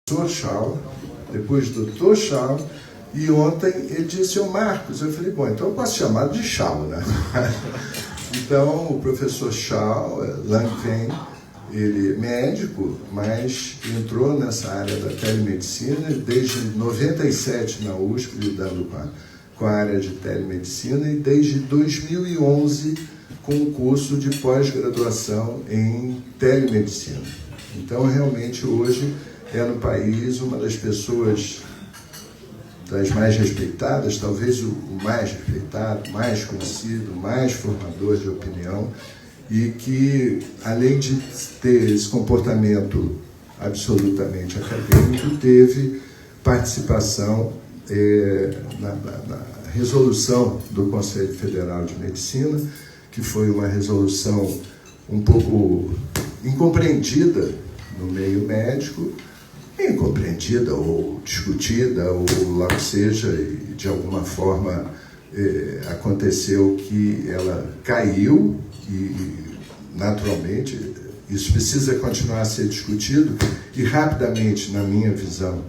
professor Chau, depois doutor Chau, e ontem ele disse, ô Marcos, eu falei, bom, então eu posso chamar de Chau, né? Então, o professor Chau Langfeng, ele é médico, mas entrou nessa área da telemedicina desde 97 na USP, lidando com a área de telemedicina, e desde 2011 com um curso de pós-graduação em telemedicina. Então, realmente, hoje é no país uma das pessoas das mais respeitadas, talvez o mais respeitado, mais conhecido, mais formador de opinião, e que, além de ter esse comportamento absolutamente acadêmico, teve participação na resolução do Conselho Federal de Medicina, que foi uma resolução um pouco incompreendida no meio médico, incompreendida ou discutida, ou lá que seja, e de alguma forma aconteceu que ela caiu e, naturalmente, isso precisa continuar a ser discutido e rapidamente, na minha visão,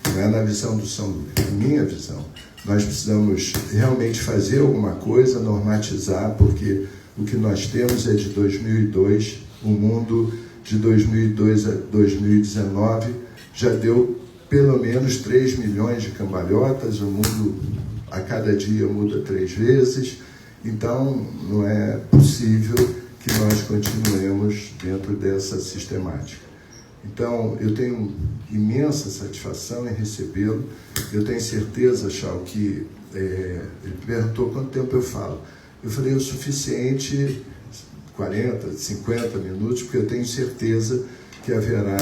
não é na visão do São Luís, na minha visão, nós precisamos realmente fazer alguma coisa, normatizar, porque o que nós temos é de 2002, o mundo de 2002 a 2019 já deu pelo menos 3 milhões de cambalhotas, o mundo a cada dia muda 3 vezes, então não é possível que nós continuemos dentro dessa sistemática. Então, eu tenho imensa satisfação em recebê-lo, eu tenho certeza, Chau, que ele perguntou quanto tempo eu falo. Eu falei o suficiente, 40, 50 minutos, porque eu tenho certeza que haverá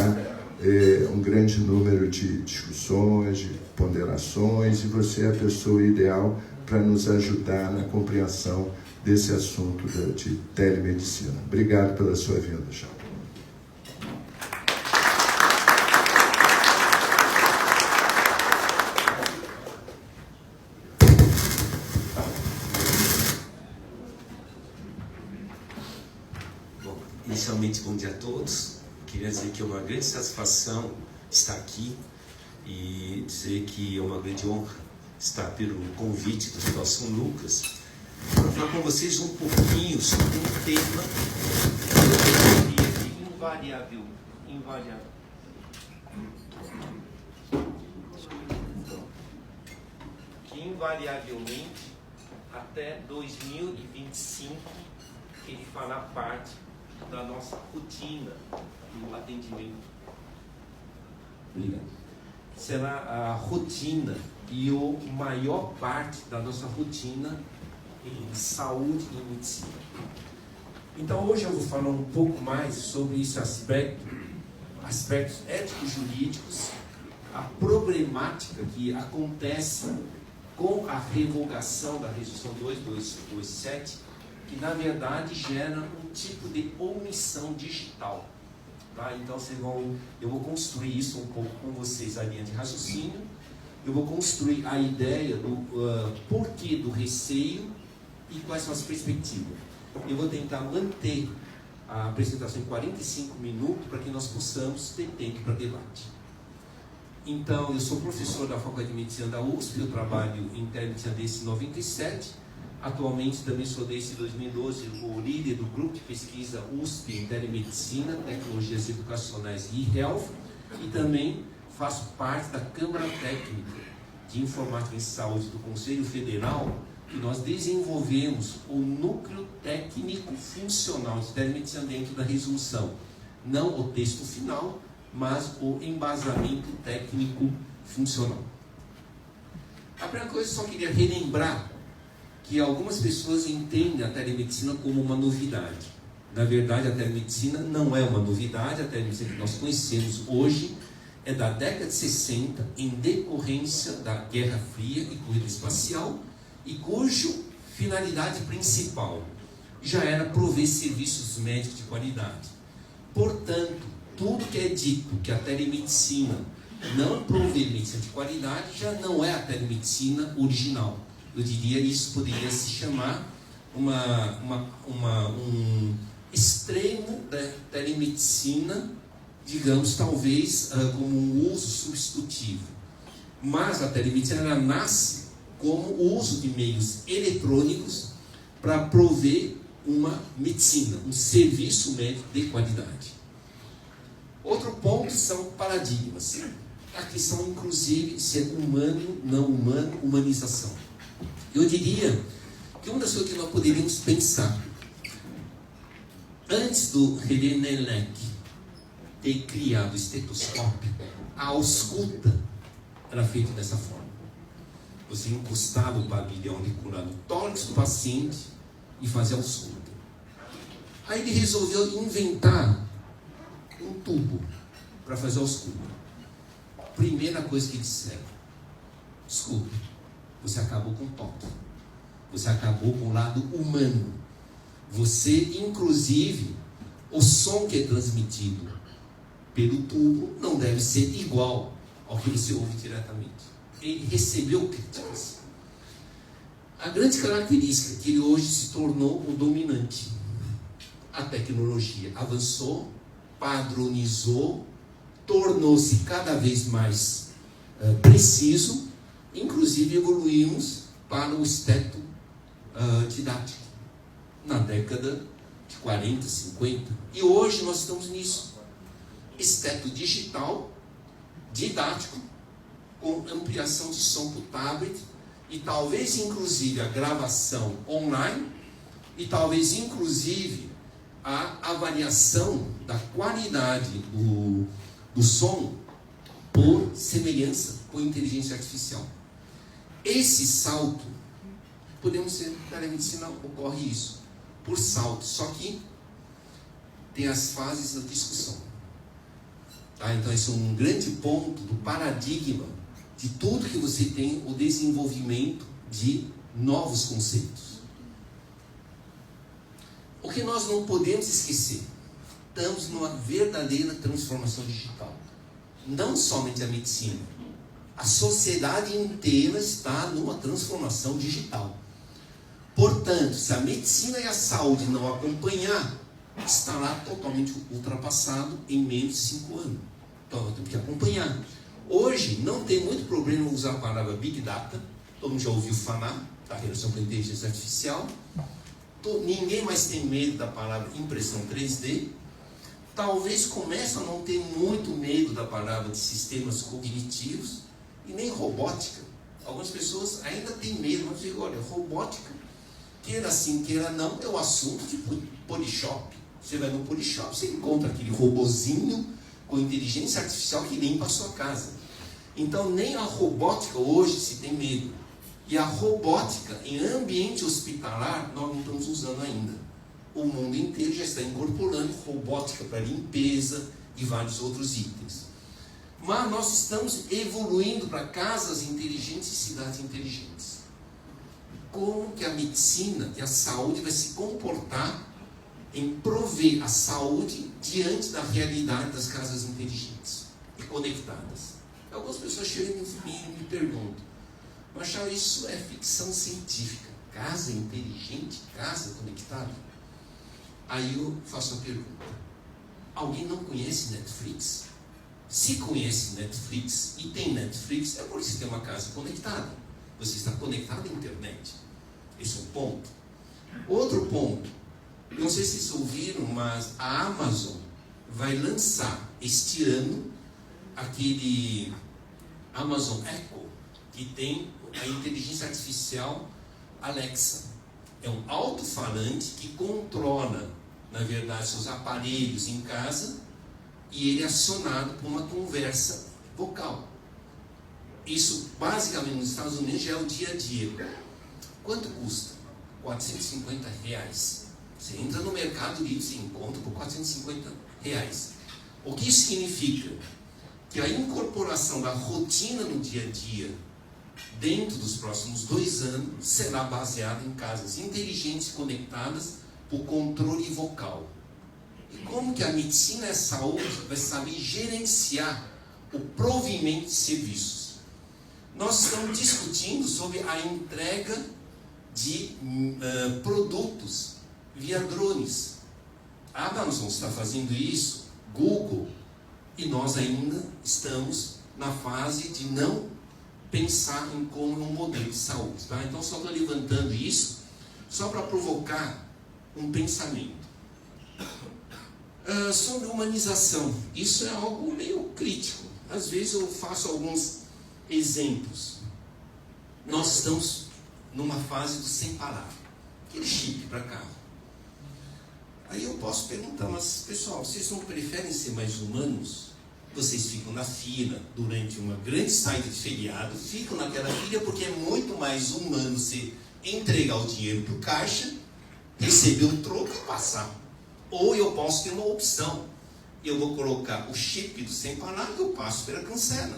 um grande número de discussões, de ponderações, e você é a pessoa ideal para nos ajudar na compreensão desse assunto de telemedicina. Obrigado pela sua vinda, Chau. Inicialmente, bom dia a todos. Queria dizer que é uma grande satisfação estar aqui e dizer que é uma grande honra estar pelo convite do Hospital São Lucas para falar com vocês um pouquinho sobre um tema que invariavelmente até 2025 ele fará parte da nossa rotina no atendimento. Obrigado. Será a rotina e a maior parte da nossa rotina em saúde e medicina. Então hoje eu vou falar um pouco mais sobre esse aspectos éticos jurídicos, a problemática que acontece com a revogação da resolução 2227, que na verdade gera um tipo de omissão digital. Tá? Então eu vou construir isso um pouco com vocês, a linha de raciocínio, eu vou construir a ideia do porquê do receio e quais são as perspectivas. Eu vou tentar manter a apresentação em 45 minutos para que nós possamos ter tempo para debate. Então, eu sou professor da Faculdade de Medicina da USP, eu trabalho em telemedicina desde 97, atualmente também sou desde 2012 o líder do grupo de pesquisa USP em telemedicina, tecnologias educacionais e e-health, e também faço parte da Câmara Técnica de Informática em Saúde do Conselho Federal, que nós desenvolvemos o núcleo técnico funcional de telemedicina dentro da resolução. Não o texto final, mas o embasamento técnico funcional. A primeira coisa, eu só queria relembrar que algumas pessoas entendem a telemedicina como uma novidade. Na verdade, a telemedicina não é uma novidade, a telemedicina que nós conhecemos hoje é da década de 60, em decorrência da Guerra Fria e corrida espacial, e cuja finalidade principal já era prover serviços médicos de qualidade. Portanto, tudo que é dito que a telemedicina não provê medicina de qualidade já não é a telemedicina original. Eu diria isso poderia se chamar um extremo da telemedicina digamos, talvez como um uso substitutivo. Mas a telemedicina ela nasce como o uso de meios eletrônicos para prover uma medicina, um serviço médico de qualidade. Outro ponto são paradigmas. Aqui são, inclusive, se é humano, não humano, humanização. Eu diria que uma das coisas que nós poderíamos pensar, antes do René Laennec ter criado o estetoscópio, a ausculta era feita dessa forma. Você encostava o pavilhão de curar no tórax do paciente e fazia a ausculta. Aí ele resolveu inventar um tubo para fazer a ausculta. Primeira coisa que disseram: desculpe, você acabou com o toque, você acabou com o lado humano. Você, inclusive, o som que é transmitido pelo tubo não deve ser igual ao que você ouve diretamente. Ele recebeu críticas. A grande característica é que ele hoje se tornou o dominante. A tecnologia avançou, padronizou, tornou-se cada vez mais preciso, inclusive evoluímos para o esteto didático na década de 40, 50, e hoje nós estamos nisso. Esteto digital, didático, com ampliação de som para o tablet, e talvez inclusive a gravação online, e talvez inclusive a avaliação da qualidade do som por semelhança com inteligência artificial. Esse salto, podemos ser, na telemedicina ocorre isso, por salto, só que tem as fases da discussão. Tá? Então esse é um grande ponto do paradigma de tudo que você tem, o desenvolvimento de novos conceitos. O que nós não podemos esquecer, estamos numa verdadeira transformação digital. Não somente a medicina, a sociedade inteira está numa transformação digital. Portanto, se a medicina e a saúde não acompanhar, estará totalmente ultrapassado em menos de 5 anos. Então nós temos que acompanhar. Hoje não tem muito problema usar a palavra Big Data, todo mundo já ouviu falar da relação com a inteligência artificial. Ninguém mais tem medo da palavra impressão 3D. Talvez comece a não ter muito medo da palavra de sistemas cognitivos e nem robótica. Algumas pessoas ainda têm medo, mas eu digo, olha, robótica, queira sim, queira não, é o assunto de Polishop. Você vai no Polishop, você encontra aquele robozinho com inteligência artificial que limpa a sua casa. Então nem a robótica hoje se tem medo. E a robótica em ambiente hospitalar nós não estamos usando ainda. O mundo inteiro já está incorporando robótica para limpeza e vários outros itens. Mas nós estamos evoluindo para casas inteligentes e cidades inteligentes. Como que a medicina e a saúde vai se comportar em prover a saúde diante da realidade das casas inteligentes e conectadas? Algumas pessoas chegam em mim e me perguntam: mas Charles, isso é ficção científica? Casa inteligente, casa conectada? Aí eu faço a pergunta: alguém não conhece Netflix? Se conhece Netflix e tem Netflix, é porque você tem uma casa conectada. Você está conectado à internet. Esse é um ponto. Outro ponto, não sei se vocês ouviram, mas a Amazon vai lançar este ano aquele Amazon Echo, que tem a inteligência artificial Alexa. É um alto-falante que controla, na verdade, seus aparelhos em casa, e ele é acionado por uma conversa vocal. Isso, basicamente, nos Estados Unidos já é o dia a dia. Quanto custa? R$450. Você entra no Mercado Livre e encontra por R$450. O que isso significa? Que a incorporação da rotina no dia a dia, dentro dos próximos 2 anos, será baseada em casas inteligentes conectadas por controle vocal. E como que a medicina e a saúde vai saber gerenciar o provimento de serviços? Nós estamos discutindo sobre a entrega de produtos via drones. A Amazon está fazendo isso, Google, E nós ainda estamos na fase de não pensar em como é um modelo de saúde. Tá? Então, só estou levantando isso só para provocar um pensamento. Sobre humanização, isso é algo meio crítico. Às vezes eu faço alguns exemplos. Nós estamos numa fase do sem parar, aquele chip para carro. Aí eu posso perguntar, mas pessoal, vocês não preferem ser mais humanos? Vocês ficam na fila durante uma grande saída de feriado, ficam naquela fila porque é muito mais humano você entregar o dinheiro para o caixa, receber o troco e passar. Ou eu posso ter uma opção, eu vou colocar o chip do sem parar e eu passo pela cancela.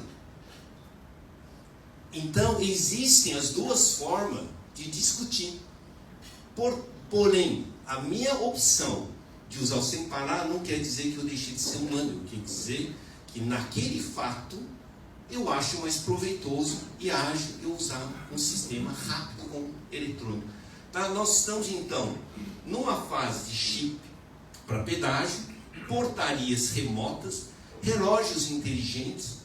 Então existem as duas formas de discutir. Porém, a minha opção de usar o sem parar não quer dizer que eu deixei de ser humano, quer dizer que naquele fato eu acho mais proveitoso e ágil eu usar um sistema rápido como eletrônico. Tá? Nós estamos então numa fase de chip para pedágio, portarias remotas, relógios inteligentes,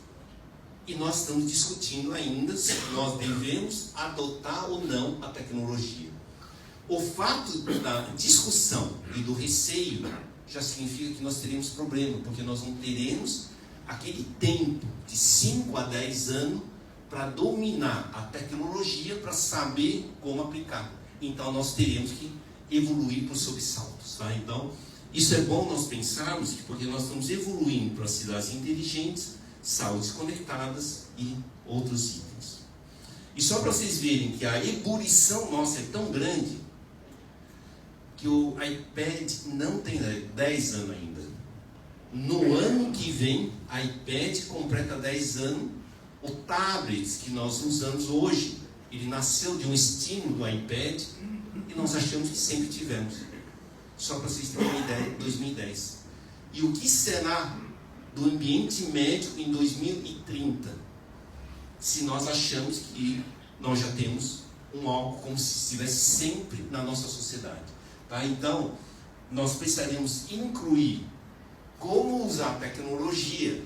e nós estamos discutindo ainda se nós devemos adotar ou não a tecnologia. O fato da discussão e do receio já significa que nós teremos problema, porque nós não teremos aquele tempo de 5 a 10 anos para dominar a tecnologia, para saber como aplicar. Então nós teremos que evoluir por sobressaltos. Tá? Então, isso é bom nós pensarmos, porque nós estamos evoluindo para cidades inteligentes, saúdes conectadas e outros itens. E só para vocês verem que a ebulição nossa é tão grande, que o iPad não tem 10 anos ainda. No ano que vem, o iPad completa 10 anos. O tablet que nós usamos hoje, ele nasceu de um estímulo do iPad e nós achamos que sempre tivemos. Só para vocês terem uma ideia, 2010. E o que será do ambiente médico em 2030, se nós achamos que nós já temos algo como se estivesse sempre na nossa sociedade? Tá? Então, nós precisaremos incluir como usar a tecnologia,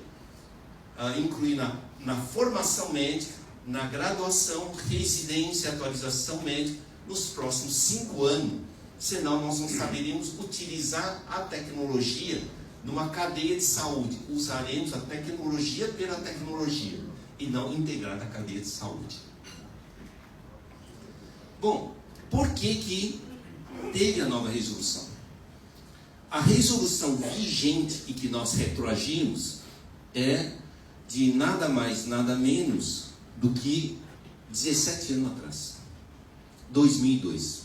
incluir na formação médica, na graduação, residência e atualização médica nos próximos 5 anos, senão nós não saberemos utilizar a tecnologia numa cadeia de saúde. Usaremos a tecnologia pela tecnologia e não integrar na cadeia de saúde. Bom, por que teve a nova resolução? A resolução vigente e que nós retroagimos é de nada mais, nada menos do que 17 anos atrás. 2002.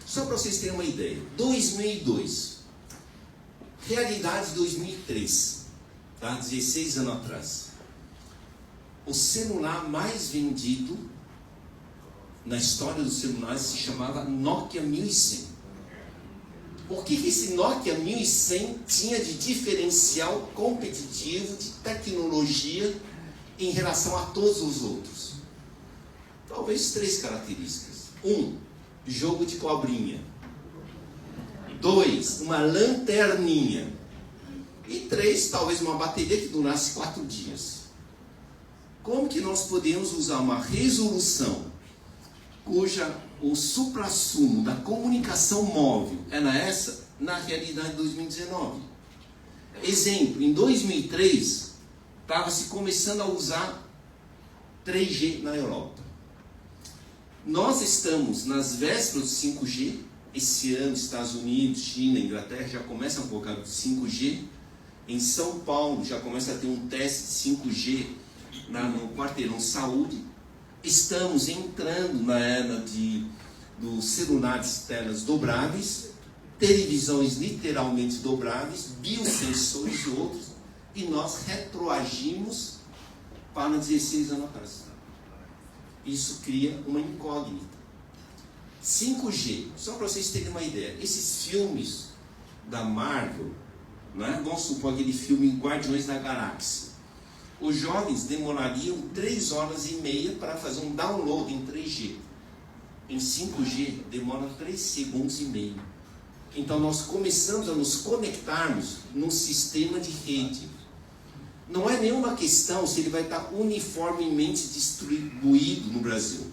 Só para vocês terem uma ideia. 2002. Realidade de 2003. Tá? 16 anos atrás. O celular mais vendido na história dos celulares se chamava Nokia 1100. O que esse Nokia 1100 tinha de diferencial competitivo, de tecnologia, em relação a todos os outros? Talvez 3 características. 1, jogo de cobrinha. 2, uma lanterninha. E 3, talvez uma bateria que durasse 4 dias. Como que nós podemos usar uma resolução cuja o suprassumo da comunicação móvel era essa na realidade de 2019? Exemplo, em 2003 estava se começando a usar 3G na Europa. Nós estamos nas vésperas do 5G. Esse ano, Estados Unidos, China, Inglaterra já começam a colocar 5G. Em São Paulo já começa a ter um teste de 5G no quarteirão saúde. Estamos entrando na era dos celulares telas dobráveis, televisões literalmente dobráveis, biosensores e outros, e nós retroagimos para 16 anos atrás. Isso cria uma incógnita. 5G, só para vocês terem uma ideia, esses filmes da Marvel, né? Vamos supor aquele filme Guardiões da Galáxia. Os jovens demorariam 3 horas e meia para fazer um download em 3G. Em 5G demora 3 segundos e meio. Então nós começamos a nos conectarmos num sistema de rede. Não é nenhuma questão se ele vai estar uniformemente distribuído no Brasil.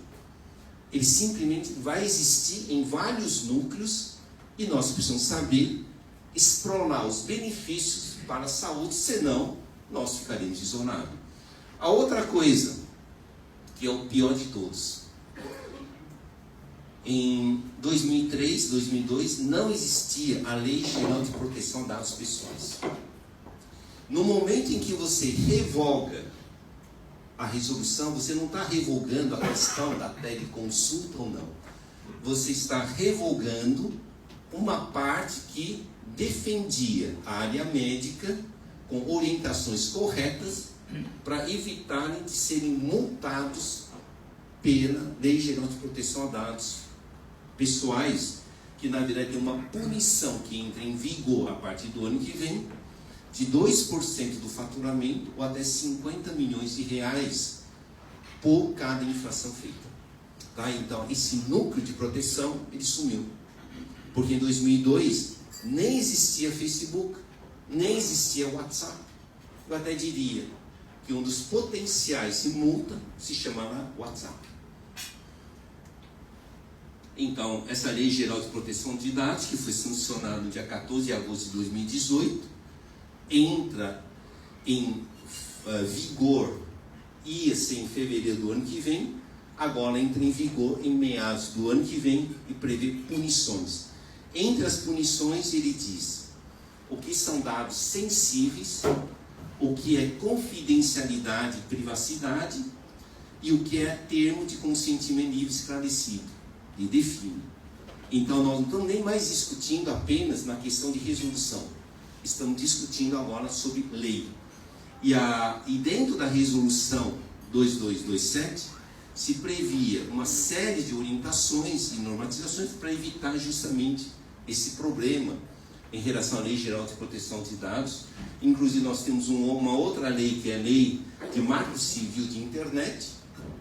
Ele simplesmente vai existir em vários núcleos e nós precisamos saber explorar os benefícios para a saúde, senão nós ficaremos isolados. A outra coisa, que é o pior de todos, em 2003, 2002, não existia a Lei Geral de Proteção de Dados Pessoais. No momento em que você revoga a resolução, você não está revogando a questão da teleconsulta ou não. Você está revogando uma parte que defendia a área médica com orientações corretas para evitarem de serem multados pela Lei Geral de Proteção a Dados Pessoais, que na verdade tem uma punição que entra em vigor a partir do ano que vem, de 2% do faturamento ou até 50 milhões de reais por cada infração feita. Tá? Então, esse núcleo de proteção, ele sumiu. Porque em 2002, nem existia Facebook, nem existia WhatsApp. Eu até diria que um dos potenciais de multa se chamava WhatsApp. Então, essa Lei Geral de Proteção de Dados, que foi sancionada no dia 14 de agosto de 2018, entra em vigor, ia ser em fevereiro do ano que vem, agora entra em vigor em meados do ano que vem e prevê punições. Entre as punições, ele diz o que são dados sensíveis, o que é confidencialidade e privacidade e o que é termo de consentimento livre esclarecido, e define. Então, nós não estamos nem mais discutindo apenas na questão de resolução. Estamos discutindo agora sobre lei. E dentro da resolução 2227, se previa uma série de orientações e normatizações para evitar justamente esse problema em relação à Lei Geral de Proteção de Dados. Inclusive, nós temos uma outra lei, que é a Lei de Marco Civil de Internet,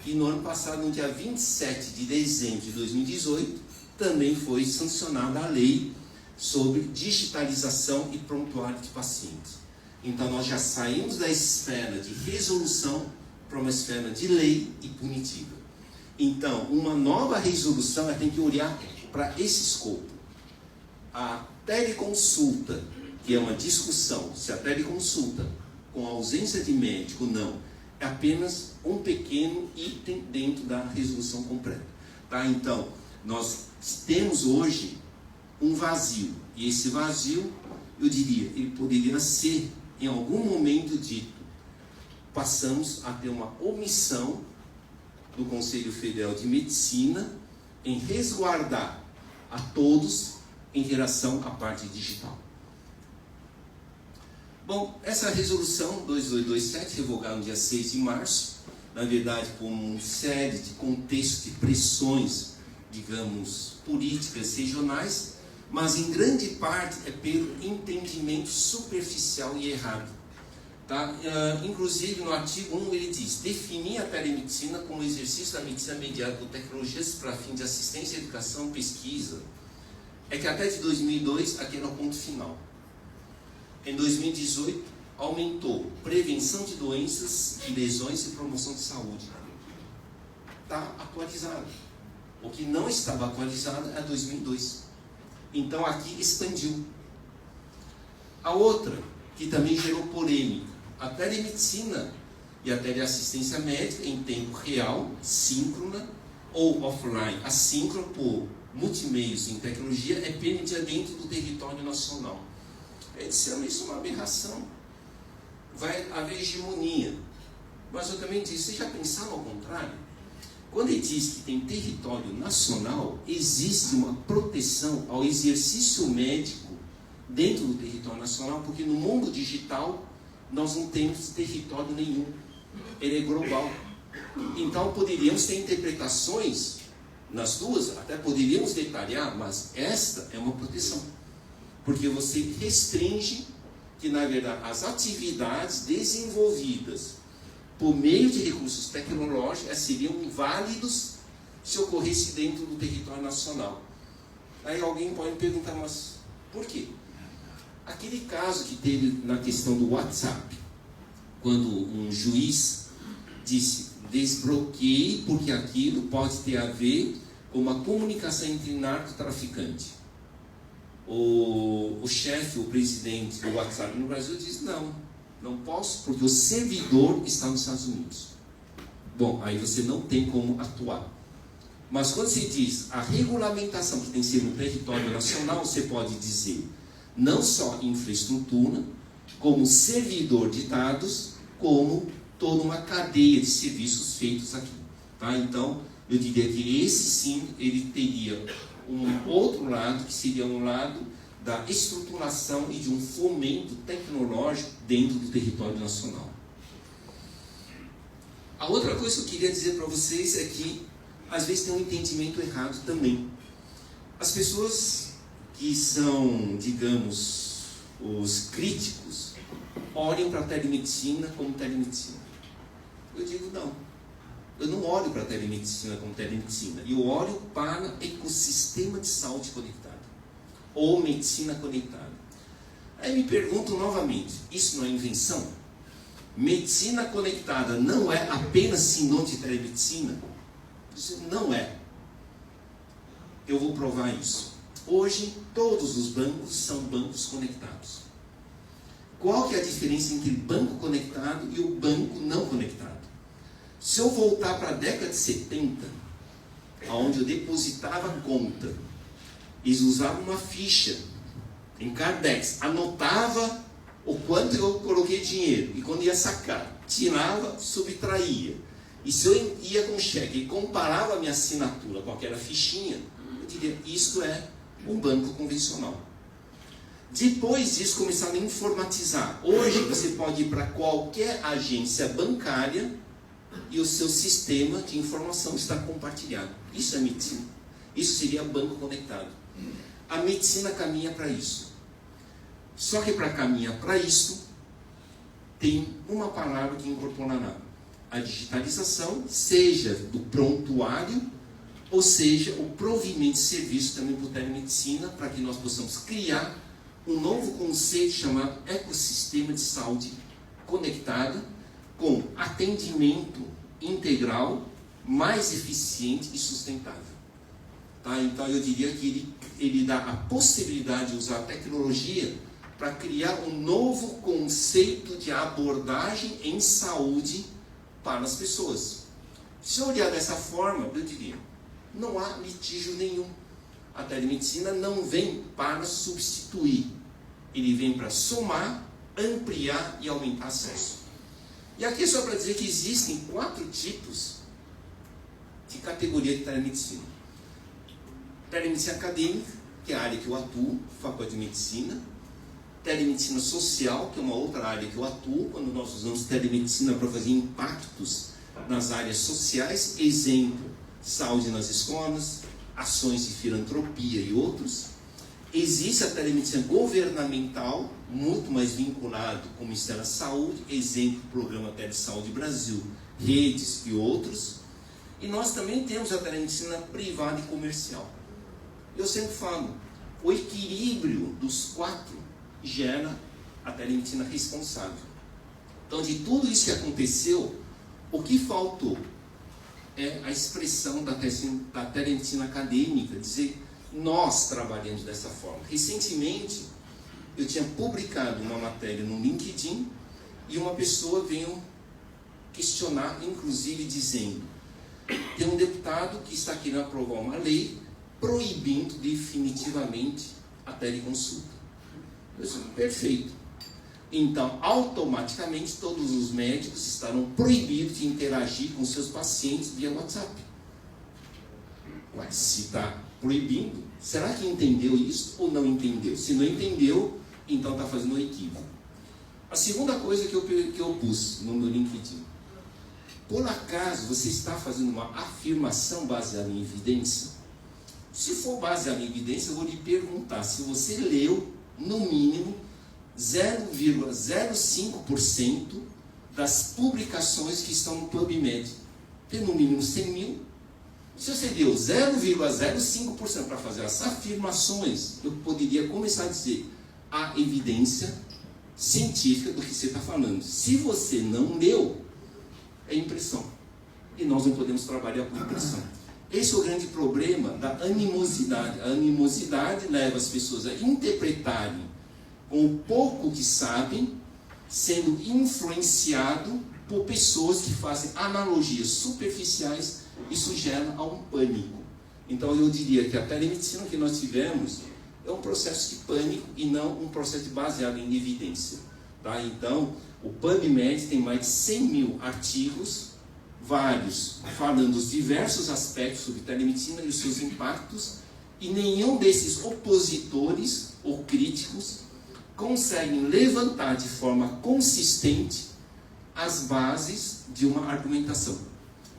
e no ano passado, no dia 27 de dezembro de 2018, também foi sancionada a lei sobre digitalização e prontuário de pacientes. Então, nós já saímos da esfera de resolução para uma esfera de lei e punitiva. Então, uma nova resolução tem que olhar para esse escopo. A teleconsulta, que é uma discussão se a teleconsulta, com ausência de médico ou não, é apenas um pequeno item dentro da resolução completa. Tá? Então, nós temos hoje um vazio, e esse vazio, eu diria, ele poderia ser em algum momento dito. Passamos a ter uma omissão do Conselho Federal de Medicina em resguardar a todos em relação à parte digital. Bom, essa resolução 2227, revogada no dia 6 de março, na verdade, com uma série de contextos de pressões, digamos, políticas regionais, mas em grande parte é pelo entendimento superficial e errado. Tá? Inclusive, no artigo 1, ele diz: definir a telemedicina como exercício da medicina mediada por tecnologias para fim de assistência, educação, pesquisa. É que até de 2002, aqui era o ponto final. Em 2018, aumentou prevenção de doenças e lesões e promoção de saúde. Está atualizado. O que não estava atualizado é 2002. Então, aqui expandiu. A outra, que também gerou polêmica, a telemedicina e a teleassistência médica em tempo real, síncrona, ou offline, assíncrona por multimeios em tecnologia, é permitida dentro do território nacional. Ele chama isso uma aberração. Vai haver hegemonia. Mas eu também disse, vocês já pensaram ao contrário? Quando ele diz que tem território nacional, existe uma proteção ao exercício médico dentro do território nacional, porque no mundo digital nós não temos território nenhum. Ele é global. Então poderíamos ter interpretações nas duas, até poderíamos detalhar, mas esta é uma proteção. Porque você restringe que, na verdade, as atividades desenvolvidas por meio de recursos tecnológicos seriam válidos se ocorresse dentro do território nacional. Aí alguém pode me perguntar, mas por quê? Aquele caso que teve na questão do WhatsApp, quando um juiz disse desbloqueie porque aquilo pode ter a ver com uma comunicação entre narcotraficante. O chefe, o presidente do WhatsApp no Brasil diz não posso porque o servidor está nos Estados Unidos. Bom, aí você não tem como atuar. Mas quando você diz a regulamentação que tem que ser no território nacional, você pode dizer não só infraestrutura, como servidor de dados, como toda uma cadeia de serviços feitos aqui. Tá? Então, eu diria que esse sim, ele teria um outro lado, que seria um lado da estruturação e de um fomento tecnológico dentro do território nacional. A outra coisa que eu queria dizer para vocês é que, às vezes, tem um entendimento errado também. As pessoas que são, digamos, os críticos, olham para a telemedicina como telemedicina. Eu digo não. Eu não olho para a telemedicina como telemedicina. Eu olho para ecossistema de saúde conectado. Ou medicina conectada. Aí me pergunto novamente, isso não é invenção? Medicina conectada não é apenas sinônimo de telemedicina? Isso não é. Eu vou provar isso. Hoje, todos os bancos são bancos conectados. Qual que é a diferença entre banco conectado e o banco não conectado? Se eu voltar para a década de 70, onde eu depositava conta, eles usavam uma ficha em Cardex, anotava o quanto eu coloquei dinheiro, e quando ia sacar, tirava, subtraía. E se eu ia com cheque e comparava a minha assinatura com aquela fichinha, eu diria, isto é um banco convencional. Depois disso, começaram a informatizar. Hoje, você pode ir para qualquer agência bancária e o seu sistema de informação está compartilhado. Isso é medicina. Isso seria banco conectado. A medicina caminha para isso. Só que para caminhar para isso, tem uma palavra que incorporará. A digitalização, seja do prontuário, ou seja, o provimento de serviço também por telemedicina, para que nós possamos criar um novo conceito chamado ecossistema de saúde conectada, com atendimento integral, mais eficiente e sustentável. Tá? Então eu diria que ele dá a possibilidade de usar a tecnologia para criar um novo conceito de abordagem em saúde para as pessoas. Se eu olhar dessa forma, eu diria, não há litígio nenhum. A telemedicina não vem para substituir, ele vem para somar, ampliar e aumentar acesso. E aqui é só para dizer que existem 4 tipos de categoria de telemedicina. Telemedicina acadêmica, que é a área que eu atuo, faculdade de medicina. Telemedicina social, que é uma outra área que eu atuo, quando nós usamos telemedicina para fazer impactos nas áreas sociais, exemplo, saúde nas escolas, ações de filantropia e outros. Existe a telemedicina governamental, muito mais vinculado com o Ministério da Saúde, exemplo, Programa Telesaúde Brasil, redes e outros. E nós também temos a telemedicina privada e comercial. Eu sempre falo, o equilíbrio dos 4 gera a telemedicina responsável. Então, de tudo isso que aconteceu, o que faltou é a expressão da telemedicina acadêmica, dizer, nós trabalhamos dessa forma. Recentemente, eu tinha publicado uma matéria no LinkedIn e uma pessoa veio questionar, inclusive dizendo, tem um deputado que está querendo aprovar uma lei proibindo definitivamente a teleconsulta. Eu disse, perfeito. Então, automaticamente, todos os médicos estarão proibidos de interagir com seus pacientes via WhatsApp. Mas se está proibindo, será que entendeu isso ou não entendeu? Se não entendeu, então está fazendo um equívoco. A segunda coisa que eu pus no meu LinkedIn. Por acaso você está fazendo uma afirmação baseada em evidência? Se for baseada em evidência, eu vou lhe perguntar se você leu, no mínimo, 0,05% das publicações que estão no PubMed. Tem no mínimo 100 mil. Se você deu 0,05% para fazer essas afirmações, eu poderia começar a dizer, há evidência científica do que você está falando. Se você não leu, é impressão. E nós não podemos trabalhar com impressão. Esse é o grande problema da animosidade. A animosidade leva as pessoas a interpretarem com o pouco que sabem, sendo influenciado por pessoas que fazem analogias superficiais. Isso gera um pânico. Então eu diria que a telemedicina que nós tivemos é um processo de pânico e não um processo baseado em evidência. Tá? Então, o PubMed tem mais de 100 mil artigos, vários falando dos diversos aspectos sobre telemedicina e os seus impactos, e nenhum desses opositores ou críticos conseguem levantar de forma consistente as bases de uma argumentação.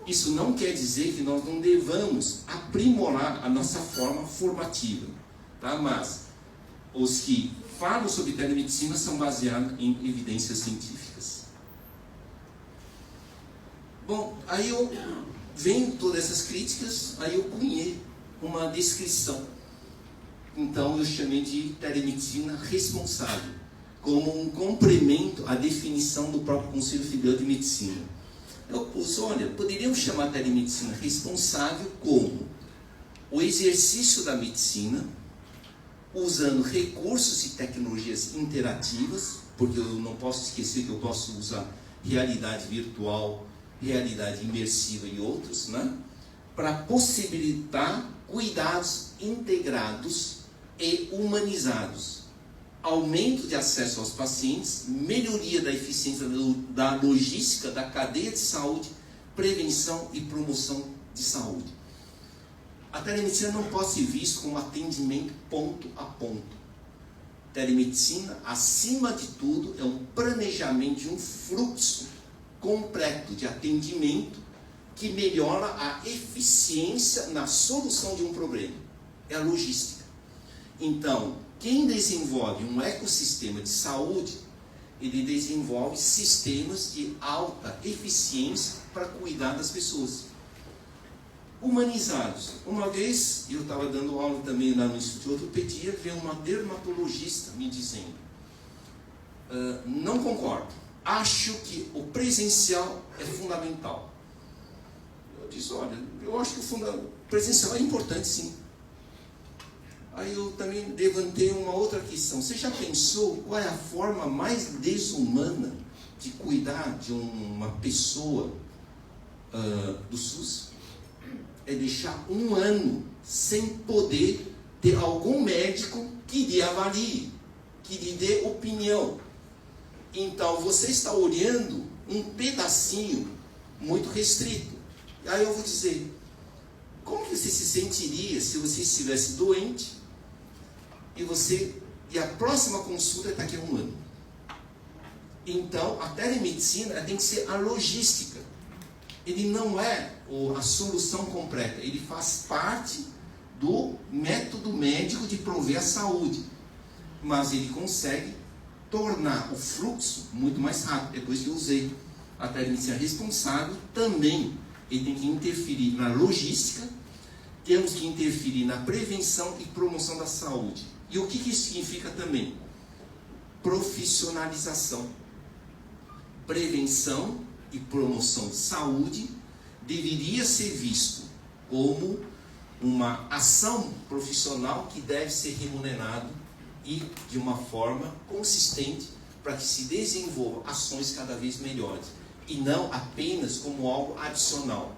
Isso não quer dizer que nós não devamos aprimorar a nossa forma formativa, tá? Mas os que falam sobre telemedicina são baseados em evidências científicas. Bom, aí eu vendo todas essas críticas, aí eu cunhei uma descrição. Então eu chamei de telemedicina responsável, como um complemento à definição do próprio Conselho Federal de Medicina. Eu pus, olha, poderíamos chamar a telemedicina responsável como o exercício da medicina, usando recursos e tecnologias interativas, porque eu não posso esquecer que eu posso usar realidade virtual, realidade imersiva e outros, né? Para possibilitar cuidados integrados e humanizados, aumento de acesso aos pacientes, melhoria da eficiência da logística da cadeia de saúde, prevenção e promoção de saúde. A telemedicina não pode ser vista como atendimento ponto a ponto. Telemedicina, acima de tudo, é um planejamento de um fluxo completo de atendimento que melhora a eficiência na solução de um problema. É a logística. Então, quem desenvolve um ecossistema de saúde, ele desenvolve sistemas de alta eficiência para cuidar das pessoas. Humanizados. Uma vez, eu estava dando aula também lá no Instituto de Ortopedia, veio uma dermatologista me dizendo, não concordo, acho que o presencial é fundamental. Eu disse, olha, eu acho que o presencial é importante sim. Aí eu também levantei uma outra questão. Você já pensou qual é a forma mais desumana de cuidar de uma pessoa do SUS? É deixar um ano sem poder ter algum médico que lhe avalie, que lhe dê opinião. Então você está olhando um pedacinho muito restrito. Aí eu vou dizer, como que você se sentiria se você estivesse doente e a próxima consulta está daqui a um ano? Então, a telemedicina tem que ser a logística. Ele não é a solução completa. Ele faz parte do método médico de prover a saúde. Mas ele consegue tornar o fluxo muito mais rápido. Depois que eu usei a telemedicina responsável, também ele tem que interferir na logística, temos que interferir na prevenção e promoção da saúde. E o que isso significa também? Profissionalização. Prevenção e promoção de saúde deveria ser visto como uma ação profissional que deve ser remunerado e de uma forma consistente para que se desenvolvam ações cada vez melhores e não apenas como algo adicional.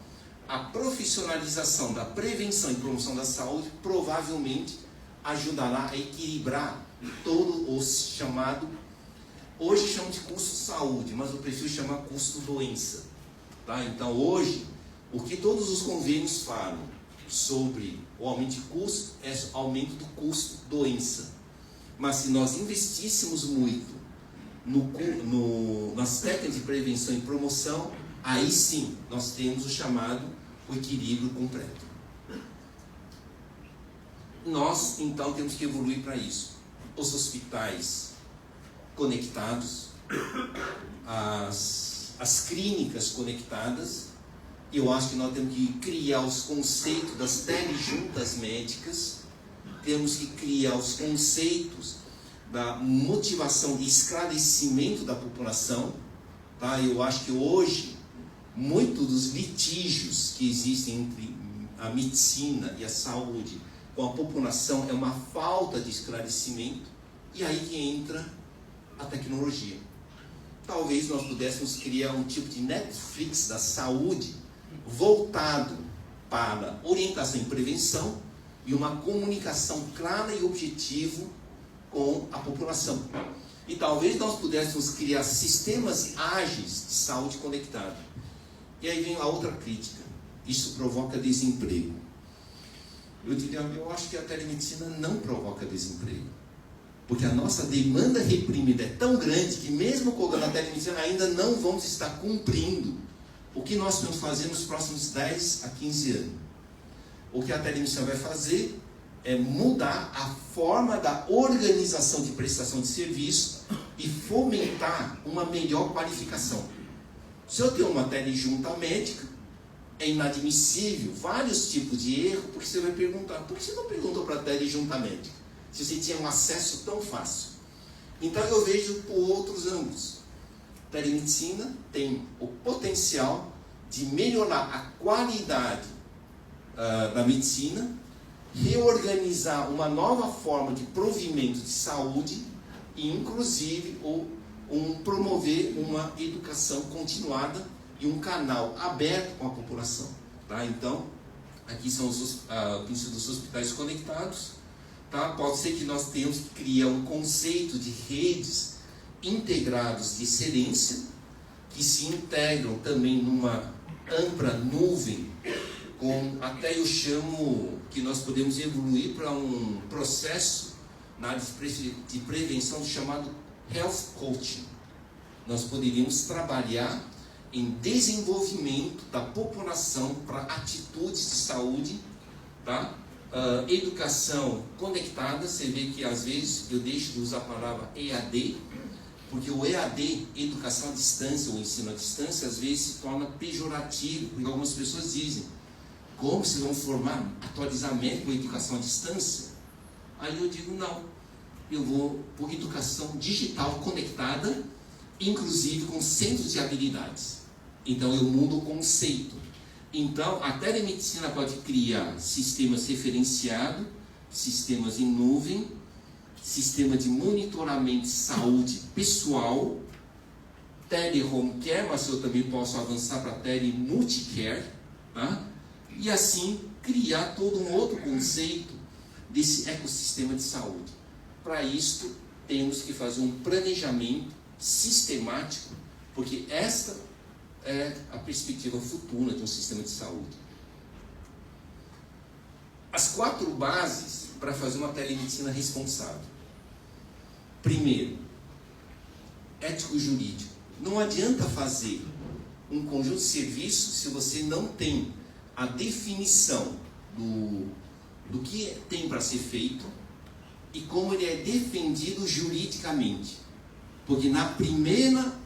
A profissionalização da prevenção e promoção da saúde provavelmente ajudará a equilibrar todo o chamado, hoje chamam de custo saúde, mas eu prefiro chamar custo doença. Tá? Então hoje, o que todos os convênios falam sobre o aumento de custo é aumento do custo doença. Mas se nós investíssemos muito nas técnicas de prevenção e promoção, aí sim nós temos o chamado o equilíbrio completo. Nós então temos que evoluir para isso. Os hospitais conectados, as clínicas conectadas. Eu acho que nós temos que criar os conceitos das telejuntas médicas, temos que criar os conceitos da motivação e esclarecimento da população. Tá? Eu acho que hoje, muitos dos litígios que existem entre a medicina e a saúde com a população é uma falta de esclarecimento, e aí que entra a tecnologia. Talvez nós pudéssemos criar um tipo de Netflix da saúde voltado para orientação e prevenção e uma comunicação clara e objetiva com a população. E talvez nós pudéssemos criar sistemas ágeis de saúde conectada. E aí vem a outra crítica. Isso provoca desemprego. Eu acho que a telemedicina não provoca desemprego. Porque a nossa demanda reprimida é tão grande que mesmo com a telemedicina ainda não vamos estar cumprindo o que nós vamos fazer nos próximos 10 a 15 anos. O que a telemedicina vai fazer é mudar a forma da organização de prestação de serviço e fomentar uma melhor qualificação. Se eu tenho uma telejunta médica, é inadmissível vários tipos de erro, porque você vai perguntar, por que você não perguntou para a telejunta médica? Se você tinha um acesso tão fácil. Então eu vejo por outros ângulos. A telemedicina tem o potencial de melhorar a qualidade da medicina, reorganizar uma nova forma de provimento de saúde e inclusive promover uma educação continuada e um canal aberto com a população. Tá? Então, aqui são os princípios dos hospitais conectados. Tá? Pode ser que nós tenhamos que criar um conceito de redes integradas de excelência, que se integram também numa ampla nuvem, até eu chamo que nós podemos evoluir para um processo na área de prevenção chamado Health Coaching. Nós poderíamos trabalhar em desenvolvimento da população para atitudes de saúde, tá? Educação conectada. Você vê que às vezes eu deixo de usar a palavra EAD, porque o EAD, educação à distância, ou ensino à distância, às vezes se torna pejorativo, porque algumas pessoas dizem, como vocês vão formar, atualizar médico com educação à distância? Aí eu digo, não, eu vou por educação digital conectada, inclusive com centros de habilidades. Então eu mudo o conceito. Então a telemedicina pode criar sistemas referenciados, sistemas em nuvem, sistema de monitoramento de saúde pessoal, tele-home care, mas eu também posso avançar para tele-multicare, tá? E assim criar todo um outro conceito desse ecossistema de saúde. Para isso, temos que fazer um planejamento sistemático, porque esta é a perspectiva futura de um sistema de saúde. As 4 bases para fazer uma telemedicina responsável. Primeiro, ético-jurídico. Não adianta fazer um conjunto de serviços se você não tem a definição do que tem para ser feito e como ele é defendido juridicamente. Porque na primeira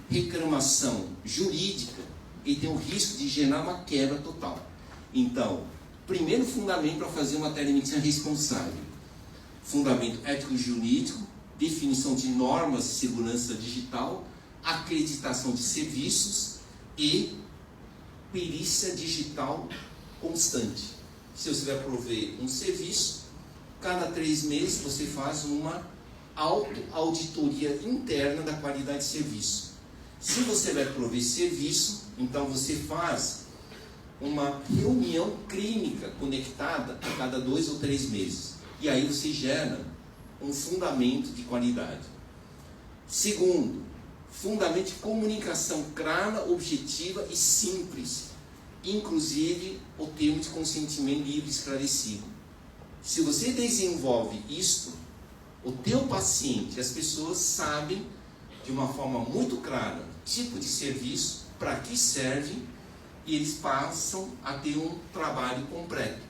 reclamação jurídica, ele tem o risco de gerar uma quebra total. Então, primeiro fundamento para fazer uma telemedicina responsável: fundamento ético-jurídico, definição de normas de segurança digital, acreditação de serviços e perícia digital constante. Se você vai prover um serviço, cada 3 meses você faz uma auto-auditoria interna da qualidade de serviço. Se você vai prover serviço, então você faz uma reunião clínica conectada a cada 2 ou 3 meses. E aí você gera um fundamento de qualidade. Segundo, fundamento de comunicação clara, objetiva e simples, inclusive o termo de consentimento livre e esclarecido. Se você desenvolve isto, o teu paciente, as pessoas sabem de uma forma muito clara tipo de serviço, para que serve, e eles passam a ter um trabalho completo.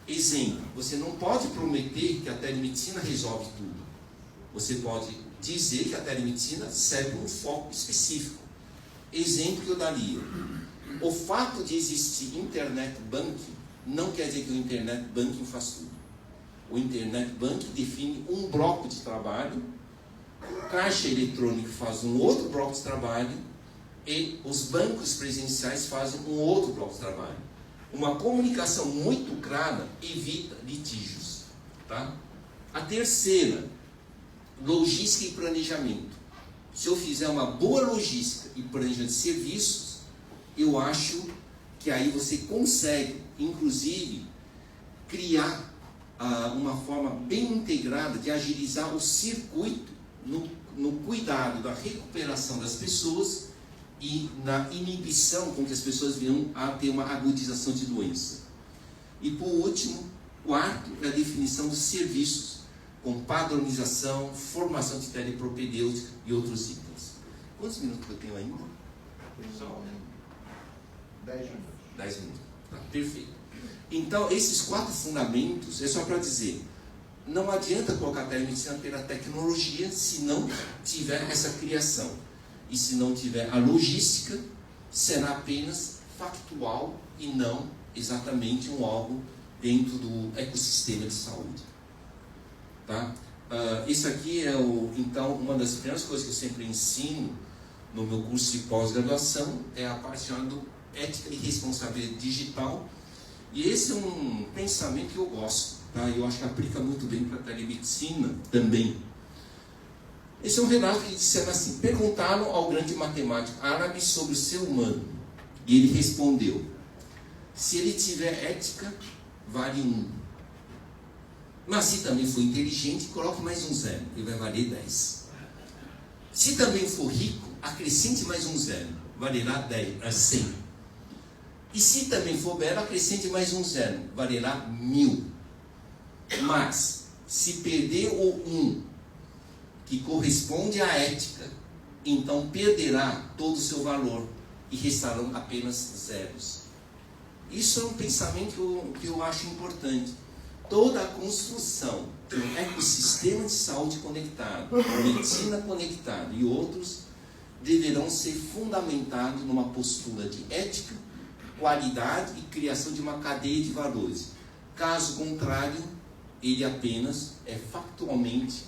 Exemplo, você não pode prometer que a telemedicina resolve tudo. Você pode dizer que a telemedicina serve um foco específico. Exemplo que eu daria: o fato de existir internet banking não quer dizer que o internet banking faz tudo. O Internet Bank define um bloco de trabalho, o caixa eletrônico faz um outro bloco de trabalho e os bancos presenciais fazem um outro bloco de trabalho. Uma comunicação muito clara evita litígios. Tá? A terceira, logística e planejamento. Se eu fizer uma boa logística e planejamento de serviços, eu acho que aí você consegue, inclusive, criar uma forma bem integrada de agilizar o circuito no cuidado da recuperação das pessoas e na inibição com que as pessoas venham a ter uma agudização de doença. E por último, quarto é a definição dos serviços, com padronização, formação de telepropedêutica e outros itens. Quantos minutos eu tenho ainda? Só 10 minutos. 10 minutos. Tá, perfeito. Então, esses 4 fundamentos, é só para dizer, não adianta colocar a telemedicina pela tecnologia se não tiver essa criação. E se não tiver a logística, será apenas factual e não exatamente um algo dentro do ecossistema de saúde. Tá? Isso aqui é, então, uma das primeiras coisas que eu sempre ensino no meu curso de pós-graduação, é a parte chamada ética e responsabilidade digital. E esse é um pensamento que eu gosto, tá? Eu acho que aplica muito bem para a telemedicina também. Esse é um relato que disseram assim: perguntaram ao grande matemático árabe sobre o ser humano, e ele respondeu: se ele tiver ética, vale 1. Mas se também for inteligente, coloque mais um 0, ele vai valer 10. Se também for rico, acrescente mais um 0, valerá 100. E se também for belo, acrescente mais um 0, valerá 1000. Mas, se perder o 1, que corresponde à ética, então perderá todo o seu valor e restarão apenas zeros. Isso é um pensamento que eu acho importante. Toda a construção de um ecossistema de saúde conectado, medicina conectada e outros, deverão ser fundamentados numa postura de ética, qualidade e criação de uma cadeia de valores. Caso contrário, ele apenas é factualmente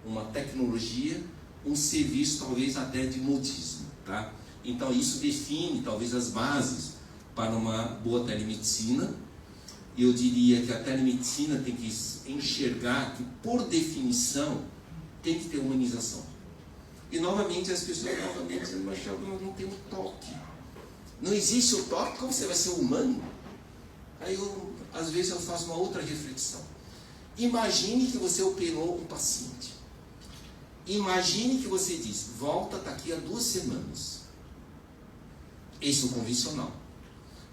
uma tecnologia, um serviço talvez até de modismo. Tá? Então isso define talvez as bases para uma boa telemedicina. Eu diria que a telemedicina tem que enxergar que, por definição, tem que ter humanização. E novamente as pessoas dizem, mas eu não tenho toque. Não existe o toque, como você vai ser humano? Aí às vezes eu faço uma outra reflexão. Imagine que você operou um paciente. Imagine que você diz, volta daqui a 2 semanas. Isso é o convencional.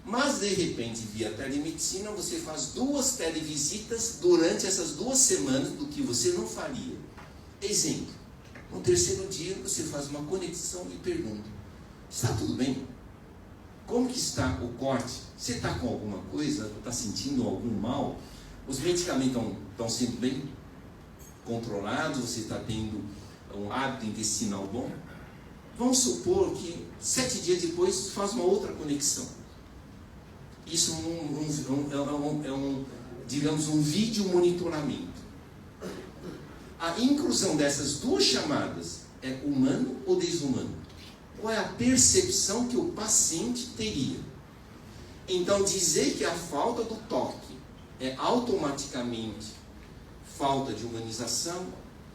Mas de repente, via telemedicina, você faz 2 televisitas durante essas 2 semanas do que você não faria. Exemplo, no 3º dia você faz uma conexão e pergunta, está tudo bem? Como que está o corte? Você está com alguma coisa? Está sentindo algum mal? Os medicamentos estão sendo bem controlados? Você está tendo um hábito intestinal bom? Vamos supor que 7 dias depois faz uma outra conexão. Isso digamos, um vídeo monitoramento. A inclusão dessas 2 chamadas é humano ou desumano? Qual é a percepção que o paciente teria? Então, dizer que a falta do toque é automaticamente falta de humanização,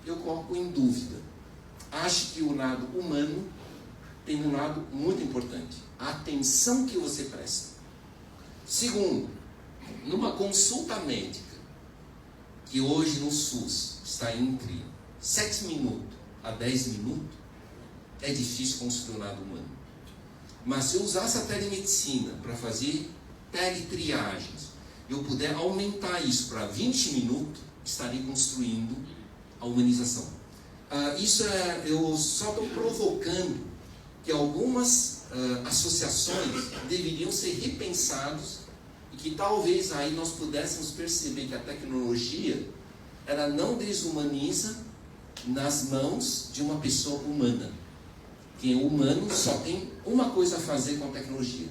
eu coloco em dúvida. Acho que o lado humano tem um lado muito importante. A atenção que você presta. Segundo, numa consulta médica, que hoje no SUS está entre 7 minutos a 10 minutos, é difícil construir o lado humano. Mas se eu usasse a telemedicina para fazer teletriagens, eu puder aumentar isso para 20 minutos, estarei construindo a humanização. Eu só estou provocando que algumas associações deveriam ser repensadas e que talvez aí nós pudéssemos perceber que a tecnologia ela não desumaniza nas mãos de uma pessoa humana. Quem é humano só tem uma coisa a fazer com a tecnologia.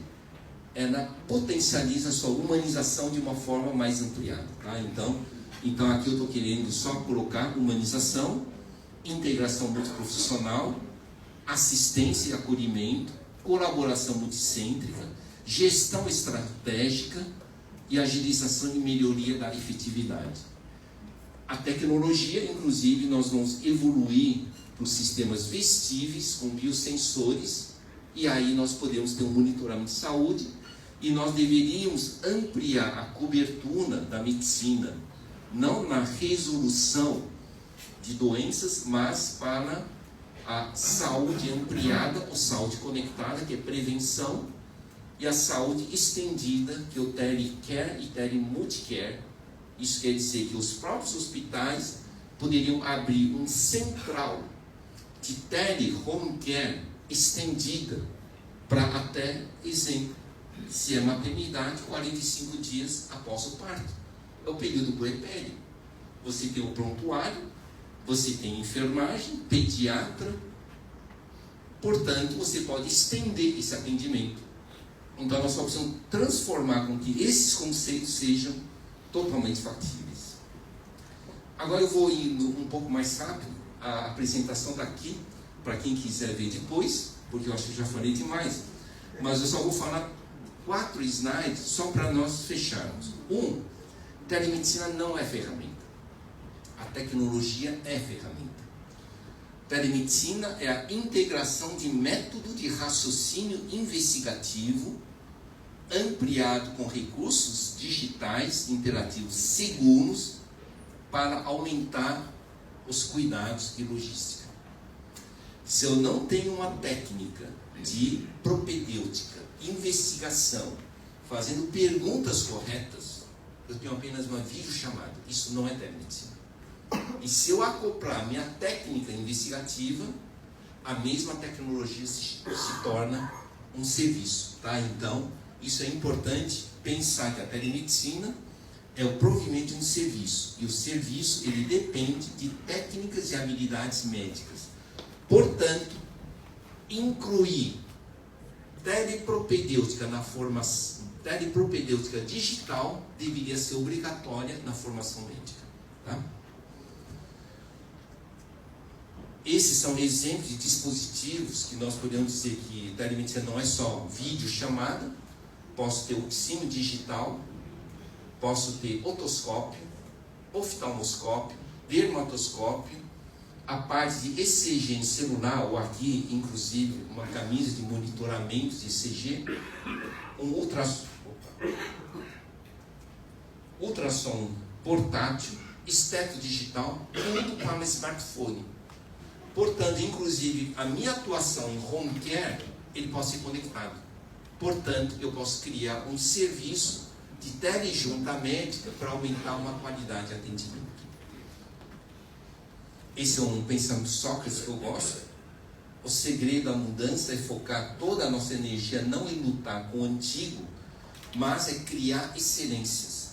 Ela potencializa a sua humanização de uma forma mais ampliada. Tá? Então, Então aqui eu estou querendo só colocar humanização, integração multiprofissional, assistência e acolhimento, colaboração multicêntrica, gestão estratégica e agilização e melhoria da efetividade. A tecnologia, inclusive, nós vamos evoluir para os sistemas vestíveis com biosensores, e aí nós podemos ter um monitoramento de saúde, e nós deveríamos ampliar a cobertura da medicina, não na resolução de doenças, mas para a saúde ampliada, ou saúde conectada, que é prevenção, e a saúde estendida, que é o telecare e telemulticare. Isso quer dizer que os próprios hospitais poderiam abrir um central de tele-home care estendida para até, exemplo, se é maternidade, 45 dias após o parto. É o período puerpério. Você tem o prontuário, você tem enfermagem, pediatra, portanto, você pode estender esse atendimento. Então, nós só precisamos transformar com que esses conceitos sejam totalmente factíveis. Agora eu vou indo um pouco mais rápido, a apresentação está aqui, para quem quiser ver depois, porque eu acho que já falei demais, mas eu só vou falar 4 slides só para nós fecharmos. Telemedicina não é ferramenta. A tecnologia é ferramenta. Telemedicina é a integração de método de raciocínio investigativo ampliado com recursos digitais interativos seguros para aumentar os cuidados e logística. Se eu não tenho uma técnica de propedêutica, investigação, fazendo perguntas corretas, eu tenho apenas uma videochamada. Isso não é telemedicina. E se eu acoplar minha técnica investigativa, a mesma tecnologia se torna um serviço, tá? Então, isso é importante pensar que a telemedicina é o provimento de um serviço. E o serviço, ele depende de técnicas e habilidades médicas. Portanto, incluir telepropedêutica na formação, telepropedêutica digital deveria ser obrigatória na formação médica, tá? Esses são exemplos de dispositivos que nós podemos dizer que telemedicina não é só vídeo chamada. Posso ter oxímetro digital, posso ter otoscópio, oftalmoscópio, dermatoscópio, a parte de ECG em celular, ou aqui, inclusive, uma camisa de monitoramento de ECG, um ultrassom portátil, esteto digital, tudo para um smartphone. Portanto, inclusive, a minha atuação em home care, ele pode ser conectado. Portanto, eu posso criar um serviço de telejunta médica para aumentar uma qualidade de atendimento. Esse é um pensamento Sócrates que eu gosto. O segredo da mudança é focar toda a nossa energia não em lutar com o antigo, mas é criar excelências.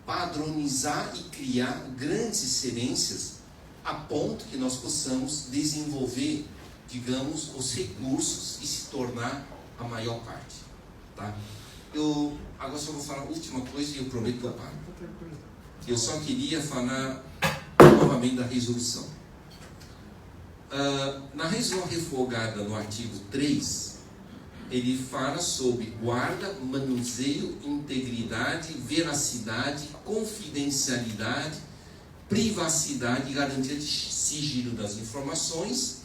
Padronizar e criar grandes excelências a ponto que nós possamos desenvolver, digamos, os recursos e se tornar a maior parte, tá? Eu agora só vou falar a última coisa e eu prometo que eu paro. Eu só queria falar novamente da resolução. Na resolução revogada no artigo 3, ele fala sobre guarda, manuseio, integridade, veracidade, confidencialidade, privacidade e garantia de sigilo das informações.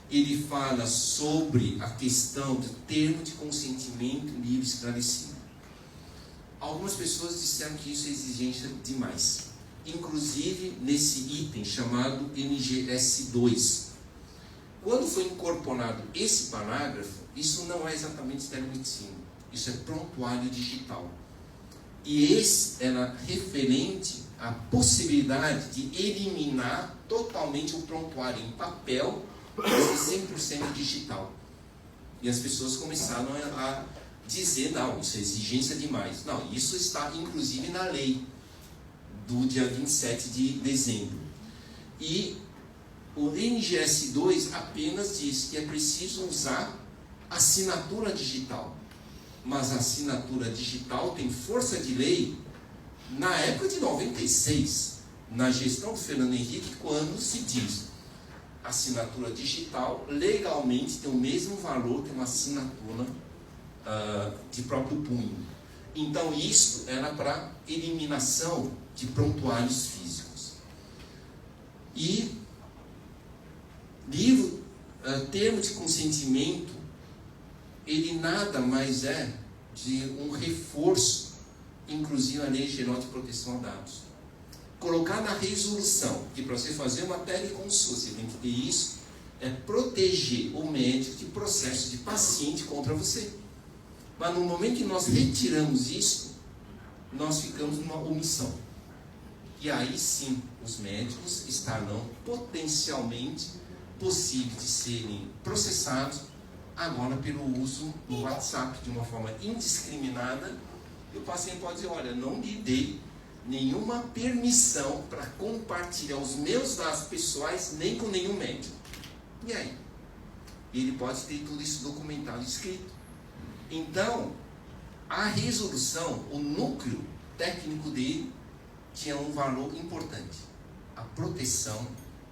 Ele fala sobre a questão do termo de consentimento livre e esclarecido. Algumas pessoas disseram que isso é exigência demais, inclusive nesse item chamado NGS2. Quando foi incorporado esse parágrafo, isso não é exatamente telemedicina, isso é prontuário digital. E esse era referente à possibilidade de eliminar totalmente o prontuário em papel, mas 100% digital. E as pessoas começaram a dizer, não, isso é exigência demais. Não, isso está inclusive na lei do dia 27 de dezembro. E o NGS2 apenas diz que é preciso usar assinatura digital. Mas a assinatura digital tem força de lei na época de 96. na gestão do Fernando Henrique quando se diz assinatura digital legalmente tem o mesmo valor que uma assinatura de próprio punho. Então isso era para eliminação de prontuários físicos. E livro, termo de consentimento, ele nada mais é de um reforço, inclusive a Lei Geral de Proteção a Dados. Colocar na resolução que para você fazer uma teleconsulta você tem que ter isso, é proteger o médico de processo de paciente contra você. Mas no momento que nós retiramos isso, nós ficamos numa omissão. E aí sim, os médicos estarão potencialmente possíveis de serem processados agora pelo uso do WhatsApp de uma forma indiscriminada. E o paciente pode dizer, olha, não lhe dei nenhuma permissão para compartilhar os meus dados pessoais nem com nenhum médico. E aí? Ele pode ter tudo isso documentado e escrito. Então, a resolução, o núcleo técnico dele tinha um valor importante, a proteção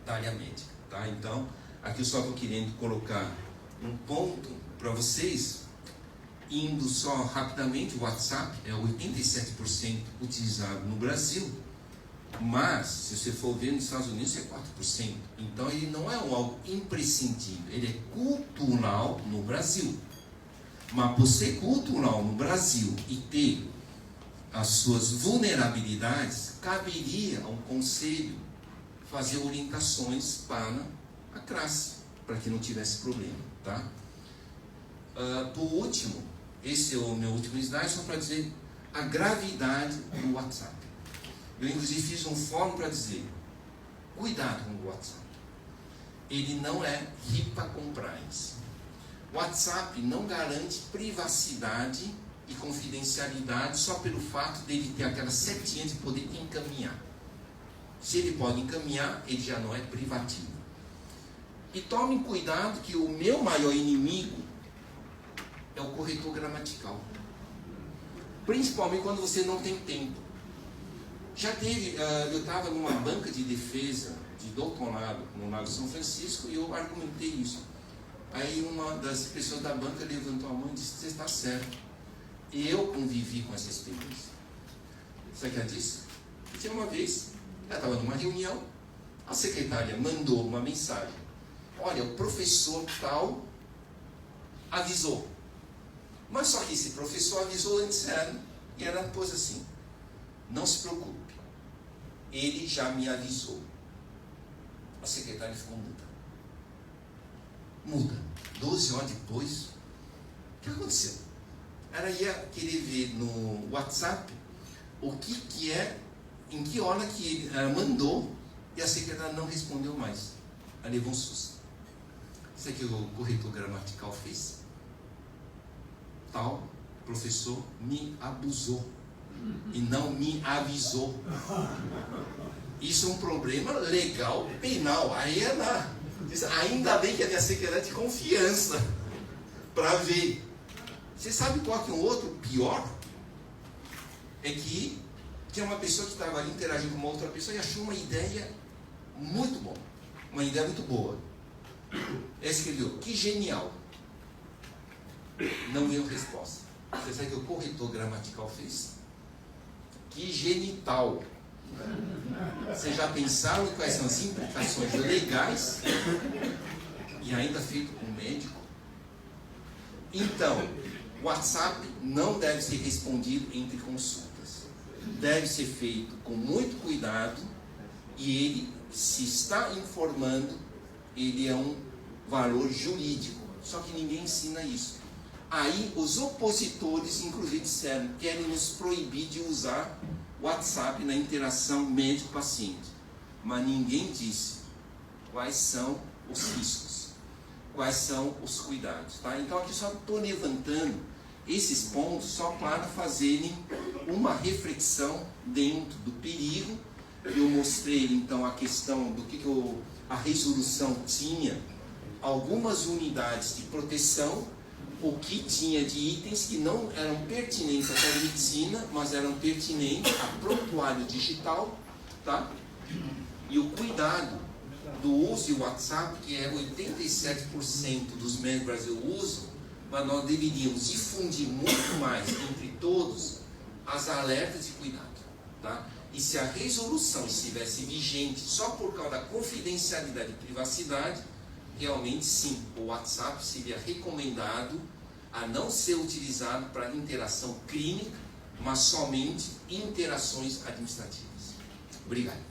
da área médica. Tá? Então, aqui eu só estou querendo colocar um ponto para vocês, indo só rapidamente. O WhatsApp é 87% utilizado no Brasil, mas se você for ver nos Estados Unidos é 4%. Então ele não é algo imprescindível, ele é cultural no Brasil. Mas por ser cultural no Brasil e ter as suas vulnerabilidades, caberia ao conselho fazer orientações para a classe, para que não tivesse problema. Tá? Por último, esse é o meu último slide, só para dizer a gravidade do WhatsApp. Eu inclusive fiz um fórum para dizer, cuidado com o WhatsApp. Ele não é HIPAA compliance. O WhatsApp não garante privacidade e confidencialidade só pelo fato dele ter aquela setinha de poder encaminhar. Se ele pode encaminhar, ele já não é privativo. E tomem cuidado que o meu maior inimigo é o corretor gramatical. Principalmente quando você não tem tempo. Já teve, eu estava numa banca de defesa de doutorado no Lago São Francisco e eu argumentei isso. Aí uma das pessoas da banca levantou a mão e disse, você está certo. E eu convivi com essa experiência. Sabe o que ela disse? Tinha uma vez, ela estava numa reunião, a secretária mandou uma mensagem. Olha, o professor tal avisou. Mas só que esse professor avisou antes e ela pôs assim, não se preocupe, ele já me avisou. A secretária ficou muda. Muda. 12 horas depois, o que aconteceu? Ela ia querer ver no WhatsApp o que é, em que hora que ela mandou, e a secretária não respondeu mais. Ela levou um susto. Isso é que o corretor gramatical fez. Tal professor me abusou e não me avisou. Isso é um problema legal, penal. Aí ela diz, ainda bem que a minha secretária é de confiança para ver. Você sabe qual que é um outro pior? É que tinha uma pessoa que estava ali interagindo com uma outra pessoa e achou uma ideia muito boa. Uma ideia muito boa. Ela escreveu, que genial. Não veio resposta. Você sabe o que o corretor gramatical fez? Que genital. Vocês já pensaram quais são as implicações legais? E ainda feito com médico? Então, o WhatsApp não deve ser respondido entre consultas. Deve ser feito com muito cuidado e ele, se está informando, ele é um valor jurídico. Só que ninguém ensina isso. Aí os opositores, inclusive, disseram que querem nos proibir de usar o WhatsApp na interação médico-paciente. Mas ninguém disse quais são os riscos, quais são os cuidados. Tá? Então aqui só estou levantando esses pontos só para fazerem uma reflexão dentro do perigo. Eu mostrei então a questão do que a resolução tinha, algumas unidades de proteção, o que tinha de itens que não eram pertinentes à telemedicina, mas eram pertinentes a prontuário digital, tá? E o cuidado do uso do WhatsApp, que é 87% dos membros do Brasil usam, mas nós deveríamos difundir muito mais entre todos as alertas de cuidado. Tá? E se a resolução estivesse vigente só por causa da confidencialidade e privacidade, realmente sim, o WhatsApp seria recomendado a não ser utilizado para interação clínica, mas somente interações administrativas. Obrigado.